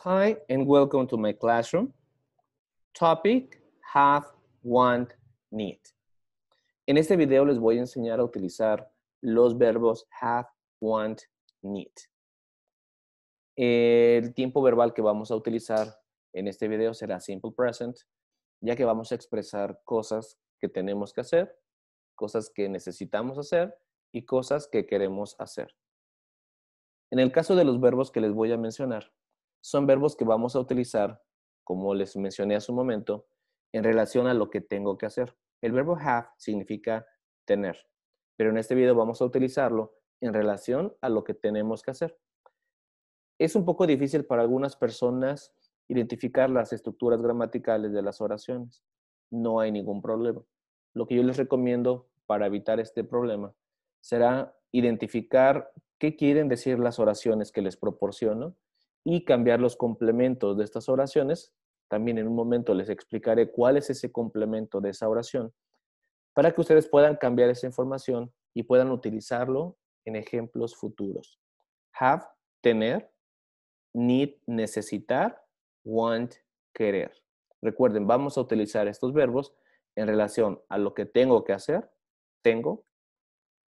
Hi and welcome to my classroom. Topic, have, want, need. En este video les voy a enseñar a utilizar los verbos have, want, need. El tiempo verbal que vamos a utilizar en este video será simple present, ya que vamos a expresar cosas que tenemos que hacer, cosas que necesitamos hacer y cosas que queremos hacer. En el caso de los verbos que les voy a mencionar, son verbos que vamos a utilizar, como les mencioné hace un momento, en relación a lo que tengo que hacer. El verbo have significa tener, pero en este video vamos a utilizarlo en relación a lo que tenemos que hacer. Es un poco difícil para algunas personas identificar las estructuras gramaticales de las oraciones. No hay ningún problema. Lo que yo les recomiendo para evitar este problema será identificar qué quieren decir las oraciones que les proporciono y cambiar los complementos de estas oraciones. También en un momento les explicaré cuál es ese complemento de esa oración para que ustedes puedan cambiar esa información y puedan utilizarlo en ejemplos futuros. Have, tener. Need, necesitar. Want, querer. Recuerden, vamos a utilizar estos verbos en relación a lo que tengo que hacer, tengo,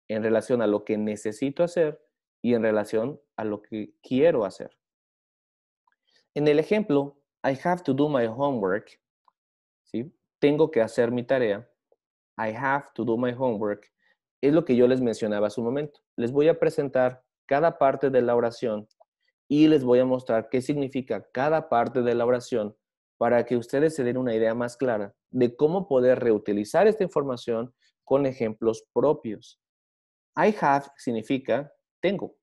en relación a lo que necesito hacer y en relación a lo que quiero hacer. En el ejemplo, I have to do my homework, ¿sí? Tengo que hacer mi tarea. I have to do my homework. Es lo que yo les mencionaba hace un momento. Les voy a presentar cada parte de la oración y les voy a mostrar qué significa cada parte de la oración para que ustedes se den una idea más clara de cómo poder reutilizar esta información con ejemplos propios. I have significa tengo.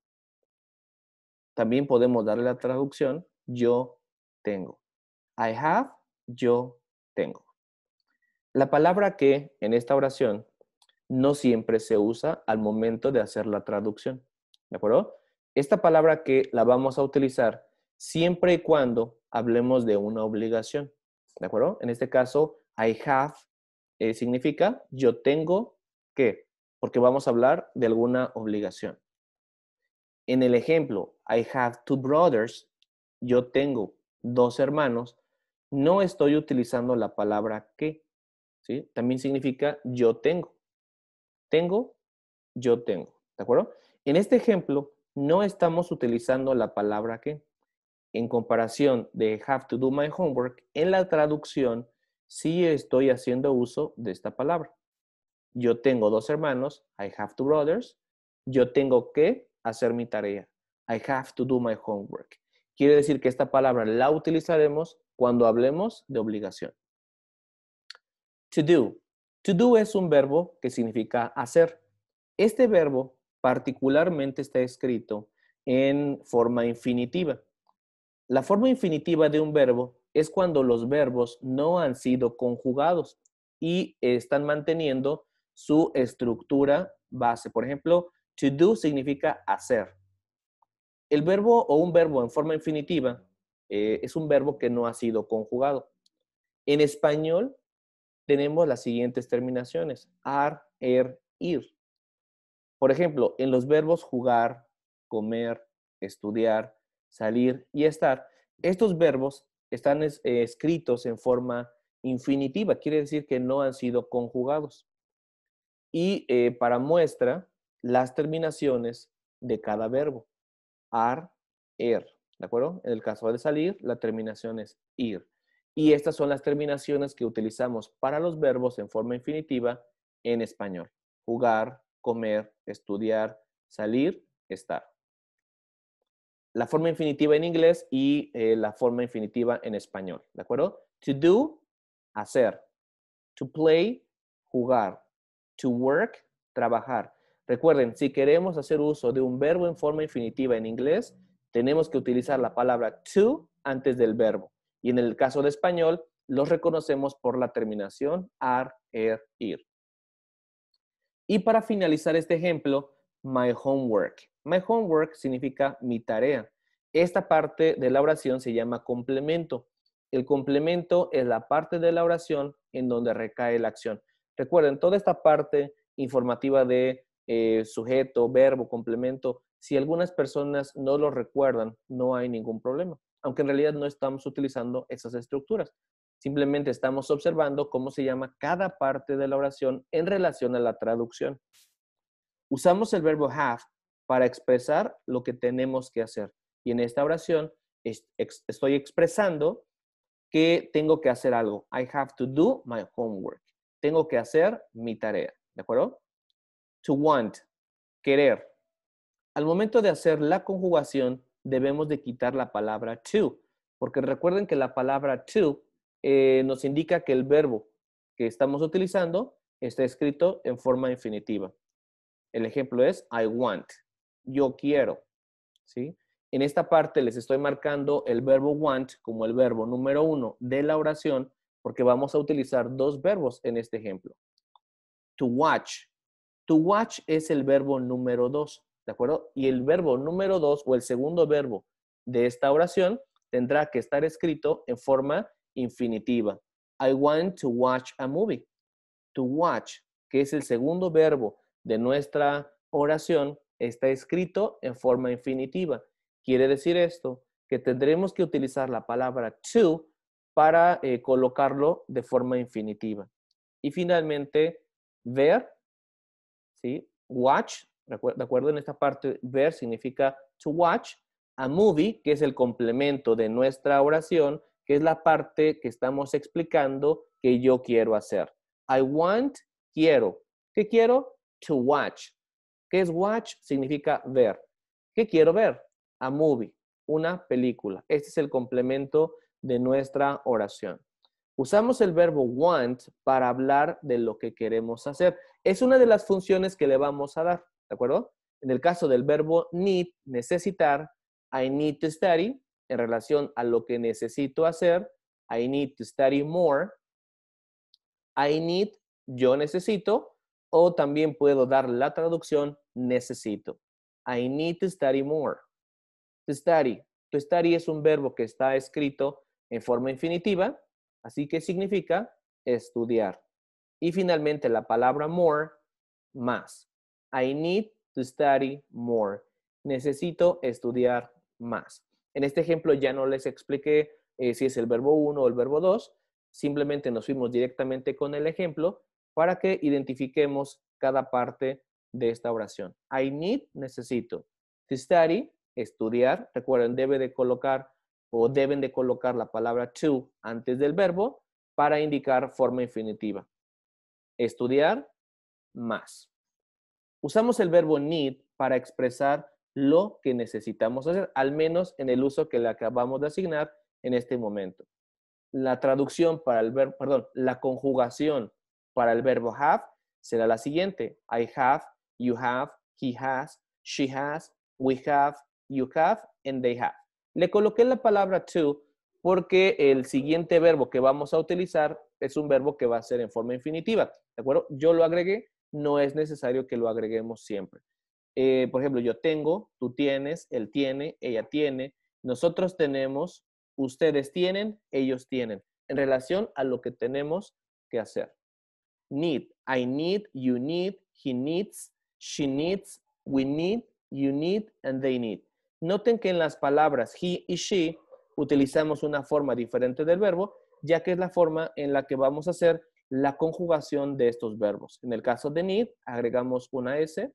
También podemos darle la traducción yo tengo. I have, yo tengo. La palabra que en esta oración no siempre se usa al momento de hacer la traducción. ¿De acuerdo? Esta palabra que la vamos a utilizar siempre y cuando hablemos de una obligación. ¿De acuerdo? En este caso, I have significa yo tengo que, porque vamos a hablar de alguna obligación. En el ejemplo, I have two brothers, yo tengo dos hermanos, no estoy utilizando la palabra que, ¿sí? También significa yo tengo. Tengo, yo tengo, ¿de acuerdo? En este ejemplo, no estamos utilizando la palabra que. En comparación de have to do my homework, en la traducción sí estoy haciendo uso de esta palabra. Yo tengo dos hermanos, I have two brothers. Yo tengo que hacer mi tarea. I have to do my homework. Quiere decir que esta palabra la utilizaremos cuando hablemos de obligación. To do. To do es un verbo que significa hacer. Este verbo particularmente está escrito en forma infinitiva. La forma infinitiva de un verbo es cuando los verbos no han sido conjugados y están manteniendo su estructura base. Por ejemplo, to do significa hacer. El verbo o un verbo en forma infinitiva es un verbo que no ha sido conjugado. En español tenemos las siguientes terminaciones: ar, ir. Por ejemplo, en los verbos jugar, comer, estudiar, salir y estar, estos verbos están escritos en forma infinitiva, quiere decir que no han sido conjugados. Y para muestra, las terminaciones de cada verbo: ar, ¿de acuerdo? En el caso de salir, la terminación es ir. Y estas son las terminaciones que utilizamos para los verbos en forma infinitiva en español: jugar, comer, estudiar, salir, estar. La forma infinitiva en inglés y la forma infinitiva en español, ¿de acuerdo? To do, hacer. To play, jugar. To work, trabajar. Recuerden, si queremos hacer uso de un verbo en forma infinitiva en inglés, tenemos que utilizar la palabra to antes del verbo. Y en el caso de español, los reconocemos por la terminación ar, ir. Y para finalizar este ejemplo, my homework. My homework significa mi tarea. Esta parte de la oración se llama complemento. El complemento es la parte de la oración en donde recae la acción. Recuerden, toda esta parte informativa de sujeto, verbo, complemento, si algunas personas no lo recuerdan, no hay ningún problema. aunque en realidad no estamos utilizando esas estructuras. Simplemente estamos observando cómo se llama cada parte de la oración en relación a la traducción. Usamos el verbo have para expresar lo que tenemos que hacer. Y en esta oración estoy expresando que tengo que hacer algo. I have to do my homework. Tengo que hacer mi tarea. ¿De acuerdo? To want, querer. Al momento de hacer la conjugación, debemos de quitar la palabra to, porque recuerden que la palabra to nos indica que el verbo que estamos utilizando está escrito en forma infinitiva. El ejemplo es I want, yo quiero, ¿sí? En esta parte les estoy marcando el verbo want como el verbo número 1 de la oración, porque vamos a utilizar dos verbos en este ejemplo. To watch. To watch es el verbo número 2, ¿de acuerdo? Y el verbo número 2 o el segundo verbo de esta oración tendrá que estar escrito en forma infinitiva. I want to watch a movie. To watch, que es el segundo verbo de nuestra oración, está escrito en forma infinitiva. Quiere decir esto que tendremos que utilizar la palabra to para colocarlo de forma infinitiva. Y finalmente, ver, ¿sí? Watch, de acuerdo en esta parte, ver significa to watch. A movie, que es el complemento de nuestra oración, que es la parte que estamos explicando que yo quiero hacer. I want, quiero. ¿Qué quiero? To watch. ¿Qué es watch? Significa ver. ¿Qué quiero ver? A movie, una película. Este es el complemento de nuestra oración. Usamos el verbo want para hablar de lo que queremos hacer. Es una de las funciones que le vamos a dar, ¿de acuerdo? En el caso del verbo need, necesitar, I need to study, en relación a lo que necesito hacer, I need to study more. I need, yo necesito, o también puedo dar la traducción necesito. I need to study more. To study. To study es un verbo que está escrito en forma infinitiva, así que significa estudiar. Y finalmente la palabra more, más. I need to study more. Necesito estudiar más. En este ejemplo ya no les expliqué si es el verbo 1 o el verbo 2. Simplemente nos fuimos directamente con el ejemplo para que identifiquemos cada parte de esta oración. I need, necesito. To study, estudiar. Recuerden, deben de colocar la palabra to antes del verbo para indicar forma infinitiva. Estudiar, más. Usamos el verbo need para expresar lo que necesitamos hacer, al menos en el uso que le acabamos de asignar en este momento. La traducción para el verbo, la conjugación para el verbo have será la siguiente. I have, you have, he has, she has, we have, you have, and they have. Le coloqué la palabra to porque el siguiente verbo que vamos a utilizar es un verbo que va a ser en forma infinitiva. ¿De acuerdo? Yo lo agregué, no es necesario que lo agreguemos siempre. Por ejemplo, yo tengo, tú tienes, él tiene, ella tiene, nosotros tenemos, ustedes tienen, ellos tienen, en relación a lo que tenemos que hacer. Need, I need, you need, he needs, she needs, we need, you need, and they need. Noten que en las palabras he y she utilizamos una forma diferente del verbo, ya que es la forma en la que vamos a hacer la conjugación de estos verbos. En el caso de need, agregamos una S.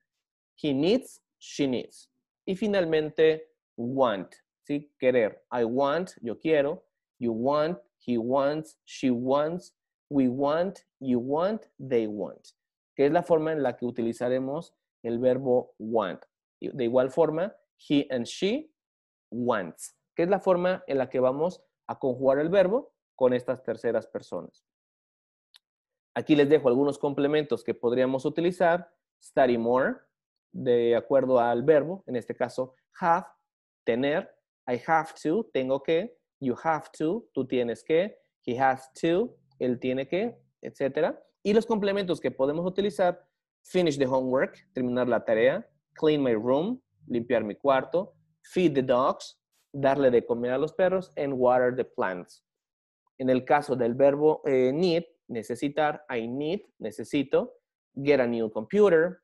He needs, she needs. Y finalmente, want, ¿sí? Querer. I want, yo quiero. You want, he wants, she wants, we want, you want, they want. Que es la forma en la que utilizaremos el verbo want. De igual forma, he and she wants. Que es la forma en la que vamos a conjugar el verbo con estas terceras personas. Aquí les dejo algunos complementos que podríamos utilizar. Study more, de acuerdo al verbo, en este caso have, tener. I have to, tengo que. You have to, tú tienes que. He has to, él tiene que, etc. Y los complementos que podemos utilizar, finish the homework, terminar la tarea. Clean my room, limpiar mi cuarto. Feed the dogs, darle de comer a los perros. And water the plants. En el caso del verbo need, necesitar, I need, necesito. Get a new computer,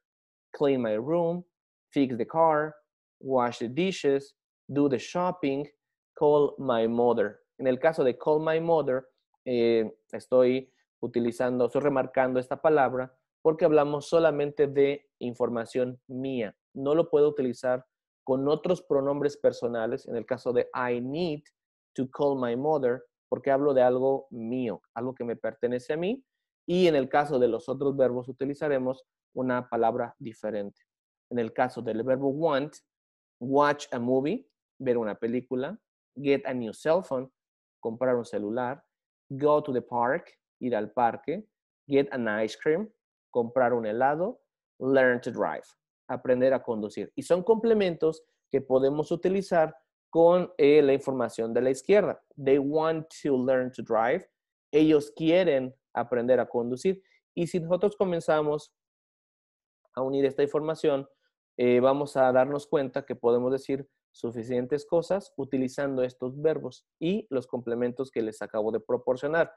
clean my room, fix the car, wash the dishes, do the shopping, call my mother. En el caso de call my mother, estoy remarcando esta palabra porque hablamos solamente de información mía. No lo puedo utilizar con otros pronombres personales. En el caso de I need to call my mother, porque hablo de algo mío, algo que me pertenece a mí. Y en el caso de los otros verbos utilizaremos una palabra diferente. En el caso del verbo want, watch a movie, ver una película, get a new cell phone, comprar un celular, go to the park, ir al parque, get an ice cream, comprar un helado, learn to drive, aprender a conducir. Y son complementos que podemos utilizar con la información de la izquierda. They want to learn to drive. Ellos quieren aprender a conducir. Y si nosotros comenzamos a unir esta información, vamos a darnos cuenta que podemos decir suficientes cosas utilizando estos verbos y los complementos que les acabo de proporcionar.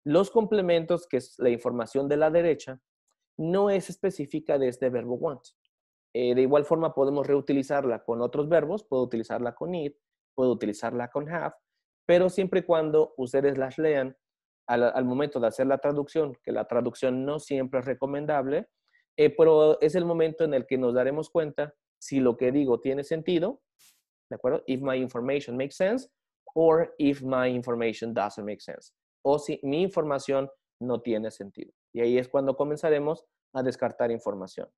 Los complementos, que es la información de la derecha, no es específica de este verbo want. De igual forma podemos reutilizarla con otros verbos, puedo utilizarla con need, puedo utilizarla con have, pero siempre y cuando ustedes las lean al momento de hacer la traducción, que la traducción no siempre es recomendable, pero es el momento en el que nos daremos cuenta si lo que digo tiene sentido, ¿de acuerdo? If my information makes sense, or if my information doesn't make sense. O si mi información no tiene sentido. Y ahí es cuando comenzaremos a descartar información.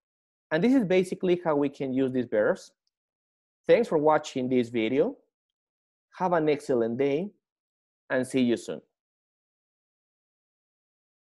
And this is basically how we can use these verbs. Thanks for watching this video. Have an excellent day and see you soon.